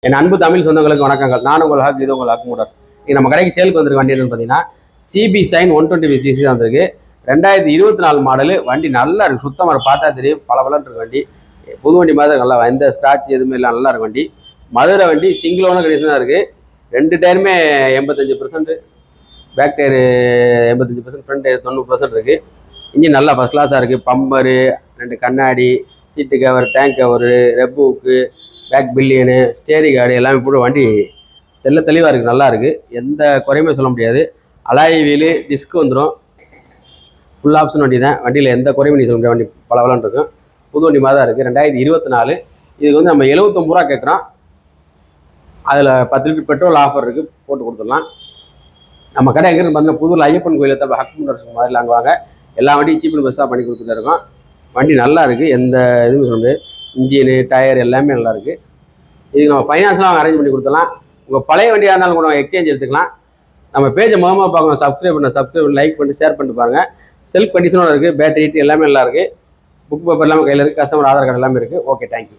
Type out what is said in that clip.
என் அன்பு தமிழ் சொந்தங்களுக்கு வணக்கங்கள். நான் உங்கள் ஹாக், இது உங்கள் ஹாக் மோட்டார்ஸ். நம்ம கடைக்கு சேலுக்கு வந்திருக்க வண்டி என்னன்னு பார்த்தீங்கன்னா சிபி சைன் 120 சிசி தான் வந்திருக்கு. 2024 மாடலு. வண்டி நல்லா இருக்கு, சுத்தமாக பார்த்தா தெரியும், பல இருக்கு வண்டி. புது வண்டி மாதிரி நல்லா, எந்த ஸ்க்ராட்ச் எதுவுமே இல்லை, நல்லா இருக்கு வண்டி. மதுரை வண்டி, சிங்கிள் ஓனர் கண்டிஷனாக இருக்குது. 2 டயருமே 85%, பேக் டயரு 85%, ஃப்ரண்ட் டயர் 90% இருக்குது. இன்ஜின் நல்லா ஃபஸ்ட் கிளாஸாக இருக்குது. பம்பரு, 2 கண்ணாடி, சீட்டு கவர், டேங்க் கவரு, ரெப்புக்கு, பேக் பில்லியனு, ஸ்டேரிங் கார்டு எல்லாமே போட்டு வண்டி தெளிவாக இருக்குது, நல்லா இருக்குது. எந்த குறையுமே சொல்ல முடியாது. அலாய் வீலு, டிஸ்க் வந்துடும், ஃபுல் ஆப்ஷன் வண்டி தான். வண்டியில் எந்த குறையுமே சொல்ல முடியாது. வண்டி பலவலன்னு இருக்கும், புது வண்டி மாதிரி தான் இருக்குது. 2024. இதுக்கு வந்து நம்ம 79 ரூபா கேட்குறோம். அதில் 10 லிட்டர் பெட்ரோல் ஆஃபர் இருக்குது, போட்டு கொடுத்துடலாம். நம்ம கடை எங்கேருந்து பார்த்தீங்கன்னா புதூர் ஐயப்பன் கோயிலை தப்ப ஹக் மோட்டார்ஸ் மாதிரி அங்கே வாங்க. எல்லா வண்டியும் சீப் அண்ட் பெஸ்ட்டாக பண்ணி கொடுத்துட்டு இருக்கோம். வண்டி நல்லா இருக்குது, எந்த இதுவும் சொல்ல முடியாது. இன்ஜினு, டயர் எல்லாமே நல்லா இருக்குது. இதுக்கு நம்ம ஃபைனான்ஸ்லாம் அரேஞ்ச் பண்ணி கொடுத்துலாம். உங்கள் பழைய வண்டியாக இருந்தாலும் கூட எக்ஸ்சேஞ்ச் எடுத்துக்கலாம். நம்ம பேஜை முகமாக பார்க்கணும், சப்ஸ்கிரைப் லைக் பண்ணிட்டு ஷேர் பண்ணிட்டு பாருங்கள். செல்ஃப் கண்டிஷனோட இருக்குது, பேட்டரி எல்லாமே நல்லா இருக்குது. புக் பேப்பர் எல்லாமே கையில் இருக்குது, கஸ்டமர் ஆதார் கார்டு எல்லாமே இருக்குது. Okay, thank you.